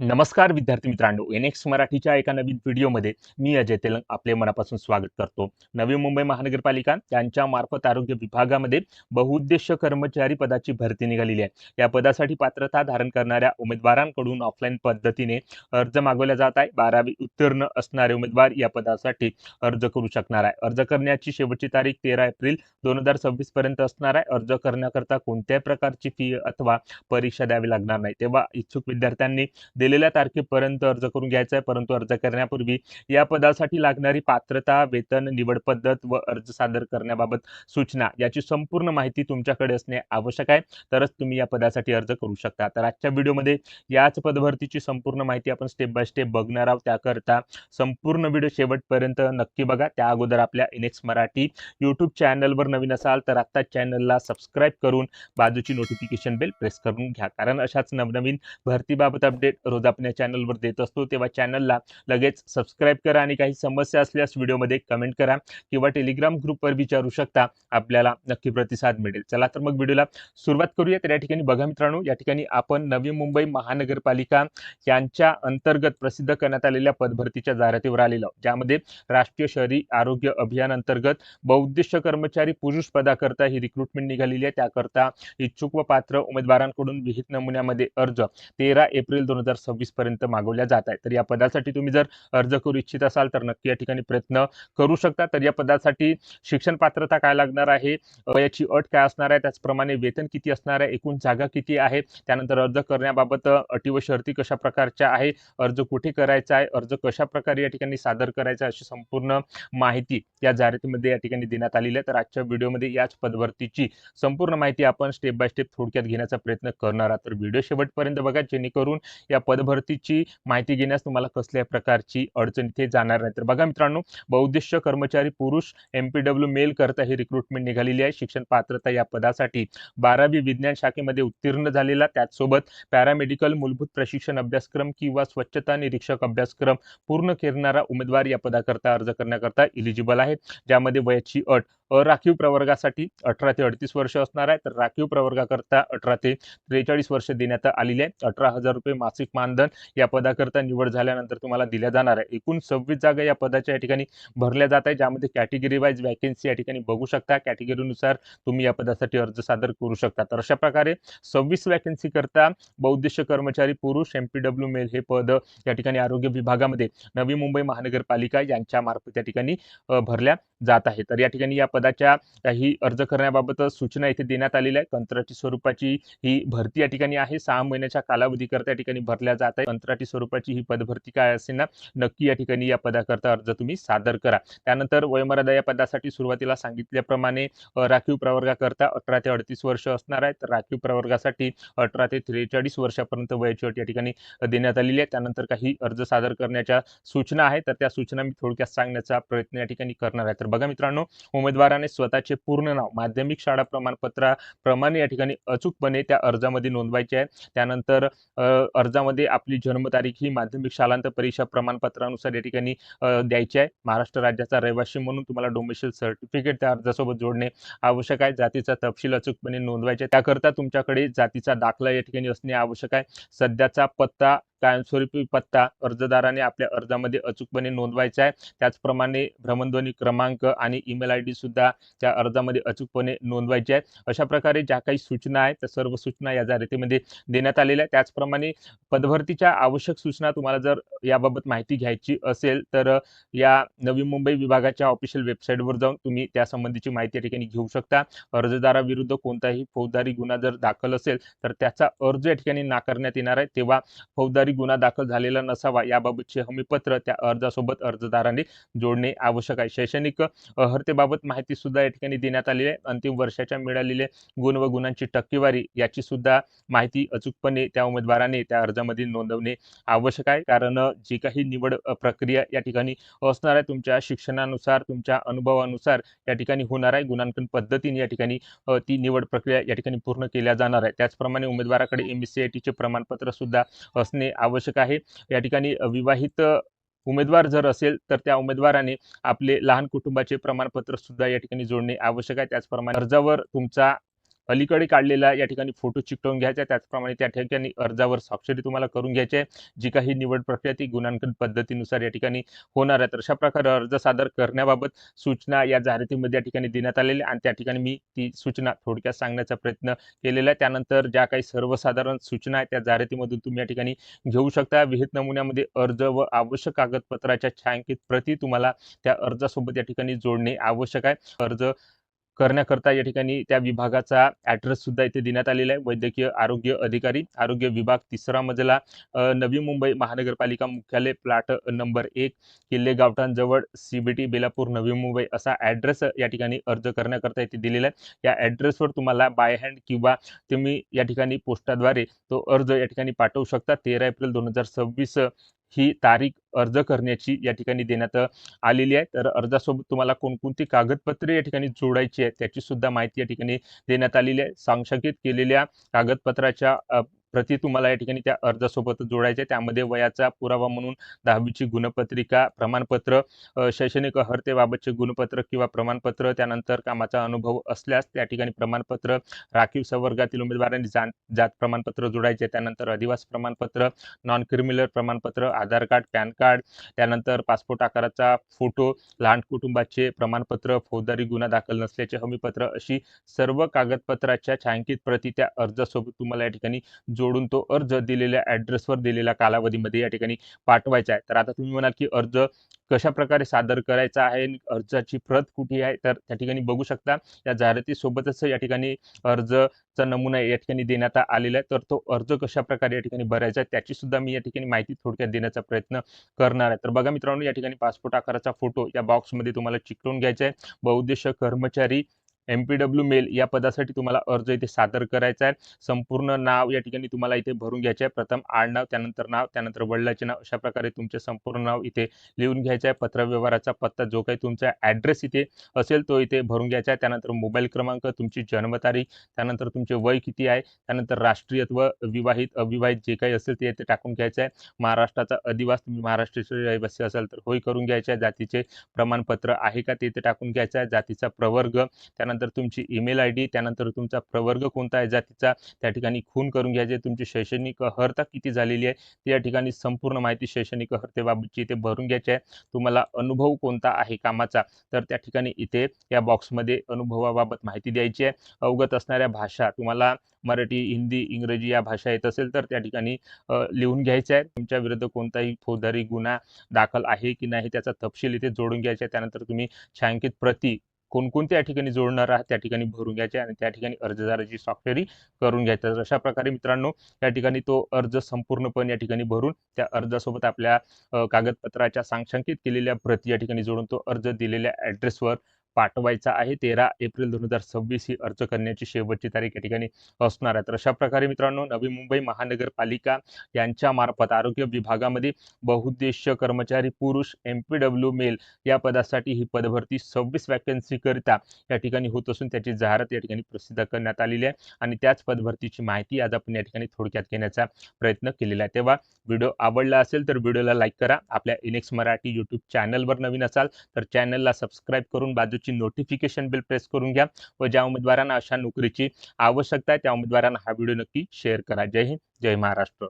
नमस्कार विद्यार्थी मित्रांनो, एनएक्स मराठीच्या एका नवीन व्हिडिओमध्ये मी अजय तेलंग आपले मनापासून स्वागत करतो. नवी मुंबई महानगरपालिका यांच्या मार्फत आरोग्य विभागामध्ये बहुउद्देशीय कर्मचारी पदाची भरती निघालेली आहे. या पदासाठी पात्रता धारण करणाऱ्या उमेदवारांकडून ऑफलाईन पद्धतीने अर्ज मागवला जात आहे. 12वी उत्तीर्ण असणारे उमेदवार या पदासाठी अर्ज करू शकणार आहे. अर्ज करण्याची शेवटची तारीख 13 एप्रिल 2026 पर्यंत असणार आहे. अर्ज करण्याकरता कोणत्याही प्रकारची फी अथवा परीक्षा द्यावी लागणार नाही. तेव्हा इच्छुक विद्यार्थ्यांनी दिलेल्या तारखेपर्यंत अर्ज करून घ्यायचा आहे. परंतु अर्ज करण्यापूर्वी या पदासाठी लागणारी पात्रता, वेतन, निवड पद्धत व अर्ज सादर करण्याबाबत सूचना याची संपूर्ण माहिती तुमच्याकडे असणे आवश्यक आहे. तरच तुम्ही या पदासाठी अर्ज करू शकता. तर आजच्या व्हिडिओमध्ये याच पदभरतीची संपूर्ण माहिती आपण स्टेप बाय स्टेप बघणार आहोत. त्याकरता संपूर्ण व्हिडिओ शेवटपर्यंत नक्की बघा. त्या अगोदर आपल्या एनएक्स मराठी यूट्यूब चॅनलवर नवीन असाल तर आत्ताच चॅनलला सबस्क्राईब करून बाजूची नोटिफिकेशन बेल प्रेस करून घ्या. कारण अशाच नवनवीन भरतीबाबत अपडेट रोज आपण या चॅनलवर देत असतो. तेव्हा चॅनलला लगेच सबस्क्राईब करा आणि काही समस्या असल्यास व्हिडिओमध्ये कमेंट करा किंवा टेलिग्राम ग्रुपवर विचारू शकता. आपल्याला नक्की प्रतिसाद मिळेल. चला तर मग व्हिडिओला सुरुवात करूया. तर या ठिकाणी बघा मित्रांनो, या ठिकाणी आपण नवी मुंबई महानगरपालिका यांच्या अंतर्गत प्रसिद्ध करण्यात आलेल्या पदभरतीच्या जाहिरातीवर आलेलो आहोत. ज्यामध्ये राष्ट्रीय शहरी आरोग्य अभियान अंतर्गत बहुउद्देशीय कर्मचारी पुरुष पदाकरता ही रिक्रुटमेंट निघालेली आहे. त्याकरता इच्छुक व पात्र उमेदवारांकडून विहित नमुन्यामध्ये अर्ज 13 एप्रिल 2026 पर्यंत मागवल्या जात आहे. तर या पदासाठी तुम्ही जर अर्ज करू इच्छित असाल तर नक्की या ठिकाणी प्रयत्न करू शकता. तर या पदासाठी शिक्षण पात्रता काय लागणार आहे, वयाची अट काय असणार आहे, त्याचप्रमाणे वेतन किती असणार आहे, एकूण जागा किती आहे, त्यानंतर अर्ज करण्याबाबत अटी व शर्ती कशा प्रकारच्या आहे, अर्ज कुठे करायचा आहे, अर्ज कशा प्रकारे या ठिकाणी सादर करायचा अशी संपूर्ण माहिती या जाहिरातीमध्ये या ठिकाणी देण्यात आलेली आहे. तर आजच्या व्हिडिओमध्ये याच पदभरतीची संपूर्ण माहिती आपण स्टेप बाय स्टेप थोडक्यात घेण्याचा प्रयत्न करणार आहोत. तर व्हिडिओ शेवटपर्यंत बघा, जेणेकरून या पदभरतीची माहिती घेण्यास तुम्हाला कसल्याही प्रकारची अडचण इथे जाणार नाही. तर बघा मित्रांनो, बहुउद्देशीय कर्मचारी पुरुष एमपीडब्ल्यू मेल करता ही रिक्रुटमेंट निघालेली आहे. शिक्षण पात्रता या पदासाठी 12वी विज्ञान शाखेमध्ये उत्तीर्ण झालेला, त्याचसोबत पॅरामेडिकल मूलभूत प्रशिक्षण अभ्यासक्रम किंवा स्वच्छता निरीक्षक अभ्यासक्रम पूर्ण करणारा उमेदवार या पदाकरता अर्ज करण्याकरता इलिजिबल आहे. ज्यामध्ये वयाची अट राखीव प्रवर्गासाठी 18 ते 38 वर्ष असणार आहे. तर राखीव प्रवर्गाकरता 18 ते 43 वर्ष देण्यात आलेली आहे. 18,000 रुपये मासिक मानधन या पदाकरता निवड झाल्यानंतर तुम्हाला दिल्या जाणार आहे. एकूण 26 जागा या पदाच्या या ठिकाणी भरल्या जात आहे. ज्यामध्ये कॅटेगरी वाईज वॅकेन्सी या ठिकाणी बघू शकता. कॅटेगरीनुसार तुम्ही या पदासाठी अर्ज सादर करू शकता. तर अशा प्रकारे 26 वॅकेन्सी करता बहुउद्देशीय कर्मचारी पुरुष एमपीडब्ल्यू मेल हे पद या ठिकाणी आरोग्य विभागामध्ये नवी मुंबई महानगरपालिका यांच्या मार्फत या ठिकाणी भरल्या जात आहे. तर या ठिकाणी या पदाच्या ही अर्ज करण्याबाबत सूचना इथे देण्यात आलेल्या आहे. कंत्राटी स्वरूपाची ही भरती या ठिकाणी आहे. 6 महिन्याच्या कालावधीकरता या ठिकाणी भरल्या जात आहे. कंत्राटी स्वरूपाची ही पदभरती काय असेल ना, नक्की या ठिकाणी या पदाकरता अर्ज तुम्ही सादर करा. त्यानंतर वयोमर्यादा या पदासाठी सुरुवातीला सांगितल्याप्रमाणे राखीव प्रवर्गाकरता 18 ते 38 वर्ष असणार आहे. तर राखीव प्रवर्गासाठी 18 ते 43 वर्षापर्यंत वयाची अट या ठिकाणी देण्यात आलेली आहे. त्यानंतर काही अर्ज सादर करण्याच्या सूचना आहेत. तर त्या सूचना मी थोडक्यात सांगण्याचा प्रयत्न या ठिकाणी करणार आहे. तर बघा मित्रांनो, उमेदवाराने स्वतःचे पूर्ण नाव माध्यमिक शाळा प्रमाणपत्राप्रमाणे या ठिकाणी अचूकपणे त्या अर्जामध्ये नोंदवायचे आहे. त्यानंतर अर्जामध्ये आपली जन्मतारीख ही माध्यमिक शालांत परीक्षा प्रमाणपत्रानुसार या ठिकाणी द्यायची आहे. महाराष्ट्र राज्याचा रहिवासी म्हणून तुम्हाला डोमेस्टिक सर्टिफिकेट त्या अर्जासोबत जोडणे आवश्यक आहे. जातीचा तपशील अचूकपणे नोंदवायचा आहे. त्याकरता तुमच्याकडे जातीचा दाखला या ठिकाणी असणे आवश्यक आहे. सध्याचा पत्ता, कायमस्वरूपी पत्ता अर्जदाराने आपल्या अर्जामध्ये अचूकपणे नोंदवायचा आहे. त्याचप्रमाणे भ्रमणध्वनी क्रमांक आणि ईमेल आयडी सुद्धा त्या अर्जामध्ये अचूकपणे नोंदवायचे आहेत. अशा प्रकारे ज्या काही सूचना आहेत त्या सर्व सूचना या जाहिरातीमध्ये देण्यात आलेल्या आहेत. त्याचप्रमाणे पदभरतीच्या आवश्यक सूचना तुम्हाला जर याबाबत माहिती घ्यायची असेल तर या नवी मुंबई विभागाच्या ऑफिशियल वेबसाईटवर जाऊन तुम्ही त्यासंबंधीची माहिती या ठिकाणी घेऊ शकता. अर्जदाराविरुद्ध कोणताही फौजदारी गुन्हा जर दाखल असेल तर त्याचा अर्ज या ठिकाणी नाकारण्यात येणार आहे. तेव्हा फौजदारी गुन्हा दाखल झालेला नसावा याबाबतचे हमीपत्र त्या अर्जासोबत अर्जदाराने जोडणे आवश्यक आहे. शैक्षणिक अर्हतेबाबत माहिती सुद्धा या ठिकाणी देण्यात आलेली आहे. अंतिम वर्षाच्या मिळालेले गुण व गुणांची टक्केवारी याची सुद्धा माहिती अचूकपणे त्या उमेदवाराने त्या अर्जामध्ये नोंदवणे आवश्यक आहे. कारण जी काही निवड प्रक्रिया या ठिकाणी असणार आहे तुमच्या शिक्षणानुसार, तुमच्या अनुभवानुसार या ठिकाणी होणार आहे. गुणांकन पद्धतीने या ठिकाणी ती निवड प्रक्रिया या ठिकाणी पूर्ण केल्या जाणार आहे. त्याचप्रमाणे उमेदवाराकडे MSCIT प्रमाणपत्र सुद्धा असणे आवश्यक आहे. या ठिकाणी विवाहित उमेदवार जर असेल तर त्या उमेदवाराने आपले लहान कुटुंबाचे प्रमाणपत्र सुद्धा या ठिकाणी जोडणे आवश्यक आहे. त्याचप्रमाणे अर्जावर तुमचा अलीकडे काढलेला या ठिकाणी फोटो चिकटवून घ्यायचा आहे. त्याचप्रमाणे त्या ठिकाणी अर्जावर स्वाक्षरी तुम्हाला करून घ्यायची आहे. जी काही निवड प्रक्रिया ती गुणांकन पद्धतीनुसार या ठिकाणी होणार आहे. तर अशा प्रकारे अर्ज सादर करण्याबाबत सूचना या जाहिरातीमध्ये या ठिकाणी देण्यात आलेल्या आणि त्या ठिकाणी मी ती सूचना थोडक्यात सांगण्याचा प्रयत्न केलेला आहे. त्यानंतर ज्या काही सर्वसाधारण सूचना आहेत त्या जाहिरातीमधून तुम्ही या ठिकाणी घेऊ शकता. विहित नमुन्यामध्ये अर्ज व आवश्यक कागदपत्राच्या छायांकित प्रती तुम्हाला त्या अर्जासोबत या ठिकाणी जोडणे आवश्यक आहे. अर्ज करण्याकरता या ठिकाणी त्या विभागाचा ॲड्रेस सुद्धा इथे देण्यात आलेला आहे. वैद्यकीय आरोग्य अधिकारी, आरोग्य विभाग, 3रा मजला, नवी मुंबई महानगरपालिका मुख्यालय, प्लॉट नंबर 1, किल्ले गावठाणजवळ, CBT, बेलापूर, नवी मुंबई असा ॲड्रेस या ठिकाणी अर्ज करण्याकरता इथे दिलेला आहे. या ॲड्रेसवर तुम्हाला बाय हँड किंवा तुम्ही या ठिकाणी पोस्टाद्वारे तो अर्ज या ठिकाणी पाठवू शकता. 13 एप्रिल 2026 ही तारीख अर्ज करण्याची या ठिकाणी देण्यात आलेली आहे. तर अर्जासोबत तुम्हाला कोणकोणती कागदपत्रे या ठिकाणी जोडायची आहेत त्याची सुद्धा माहिती या ठिकाणी देण्यात आलेली आहे. सांक्षांकित केलेल्या कागदपत्राच्या प्रती तुम्हाला या ठिकाणी त्या अर्जासोबत जोडायच्या आहे. त्यामध्ये वयाचा पुरावा म्हणून 10वीची गुणपत्रिका, प्रमाणपत्र, शैक्षणिक अर्हतेबाबतचे गुणपत्र किंवा प्रमाणपत्र, त्यानंतर कामाचा अनुभव असल्यास त्या ठिकाणी प्रमाणपत्र, राखीव संवर्गातील उमेदवारांनी जात प्रमाणपत्र जोडायचे. त्यानंतर अधिवास प्रमाणपत्र, नॉन क्रिमिनल प्रमाणपत्र, आधार कार्ड, पॅन कार्ड, त्यानंतर पासपोर्ट आकाराचा फोटो, लहान कुटुंबाचे प्रमाणपत्र, फौजदारी गुन्हा दाखल नसल्याचे हमीपत्र अशी सर्व कागदपत्राच्या छायांकित प्रती त्या अर्जासोबत तुम्हाला या ठिकाणी जोडून तो अर्ज दिलेल्या ॲड्रेसवर दिलेल्या कालावधीमध्ये या ठिकाणी पाठवायचा आहे. तर आता तुम्ही म्हणाल की अर्ज कशा प्रकारे सादर करायचा आहे, अर्जाची प्रत कुठे आहे, तर त्या ठिकाणी बघू शकता या जाहिरातीसोबतच या ठिकाणी अर्जचा नमुना या ठिकाणी देण्यात आलेला आहे. तर तो अर्ज कशा प्रकारे या ठिकाणी भरायचा आहे त्याची सुद्धा मी या ठिकाणी माहिती थोडक्यात देण्याचा प्रयत्न करणार आहे. तर बघा मित्रांनो, या ठिकाणी पासपोर्ट आकाराचा फोटो या बॉक्समध्ये तुम्हाला चिकटवून घ्यायचा आहे. बहुउद्देशीय कर्मचारी MPW मेल या पदासाठी तुम्हाला अर्ज इथे सादर करायचा आहे. संपूर्ण नाव या ठिकाणी तुम्हाला इथे भरून घ्यायचे आहे. प्रथम आडनाव, त्यानंतर नाव, त्यानंतर वडिलांचे नाव, अशा प्रकारे तुमचे संपूर्ण नाव इथे लिहून घ्यायचं आहे. पत्रव्यवहाराचा पत्ता, जो काही तुमचा ॲड्रेस इथे असेल तो इथे भरून घ्यायचा आहे. त्यानंतर मोबाईल क्रमांक, तुमची जन्मतारीख, त्यानंतर तुमचे वय किती आहे, त्यानंतर राष्ट्रीयत्व, विवाहित, अविवाहित जे काही असेल ते इथे टाकून घ्यायचं आहे. महाराष्ट्राचा अधिवास, तुम्ही महाराष्ट्राचे रहिवासी असाल तर होय करून घ्यायचे आहे. जातीचे प्रमाणपत्र आहे का ते इथे टाकून घ्यायचं आहे. जातीचा प्रवर्ग, त्यानंतर तुमची ईमेल ID, त्यानंतर तुमचा प्रवर्ग कोणता आहे जातीचा, त्या ठिकाणी खून करून घ्यायचे. तुमची शैक्षणिक अर्हता किती झालेली आहे ते या ठिकाणी संपूर्ण माहिती शैक्षणिक अर्हतेबाबतची इथे भरून घ्यायची आहे. तुम्हाला अनुभव कोणता आहे कामाचा, तर त्या ठिकाणी इथे या बॉक्समध्ये अनुभवाबाबत माहिती द्यायची आहे. अवगत असणाऱ्या भाषा, तुम्हाला मराठी, हिंदी, इंग्रजी या भाषा येत असेल तर त्या ठिकाणी लिहून घ्यायचं आहे. तुमच्या विरुद्ध कोणताही फौजदारी गुन्हा दाखल आहे की नाही त्याचा तपशील इथे जोडून घ्यायचा आहे. त्यानंतर तुम्ही छायांकित प्रती कोणकोणत्या ठिकाणी जोडणार आहात त्या ठिकाणी भरून घ्यायचे आणि त्या ठिकाणी अर्जदाराची स्वाक्षरी करून घ्यायचं. तर अशा प्रकारे मित्रांनो, या ठिकाणी तो अर्ज संपूर्णपणे या ठिकाणी भरून त्या अर्जासोबत आपल्या कागदपत्राच्या सांक्षांकित केलेल्या प्रती या ठिकाणी जोडून तो अर्ज दिलेल्या ॲड्रेसवर पाठवायचा आहे. 13 एप्रिल 2026 ही अर्ज करण्याची शेवटची तारीख या ठिकाणी असणार आहे. तर अशा प्रकारे मित्रांनो, नवी मुंबई महानगरपालिका यांच्या मार्फत आरोग्य विभागामध्ये बहुउद्देशीय कर्मचारी पुरुष MPW मेल या पदासाठी ही पदभरती 26 वॅकन्सीकरिता या ठिकाणी होत असून त्याची जाहिरात या ठिकाणी प्रसिद्ध करण्यात आलेली आहे आणि त्याच पदभरतीची माहिती आज आपण या ठिकाणी थोडक्यात घेण्याचा प्रयत्न केलेला आहे. तेव्हा व्हिडिओ आवडला असेल तर व्हिडिओला लाईक करा. आपल्या इनेक्स मराठी यूट्यूब चॅनलवर नवीन असाल तर चॅनलला सबस्क्राईब करून बाजूची नोटिफिकेशन बेल प्रेस करून घ्या व ज्या उमेदवारांना अशा नोकरीची आवश्यकता आहे त्या उमेदवारांना हा व्हिडिओ नक्की शेअर करा. जय हिंद, जय महाराष्ट्र.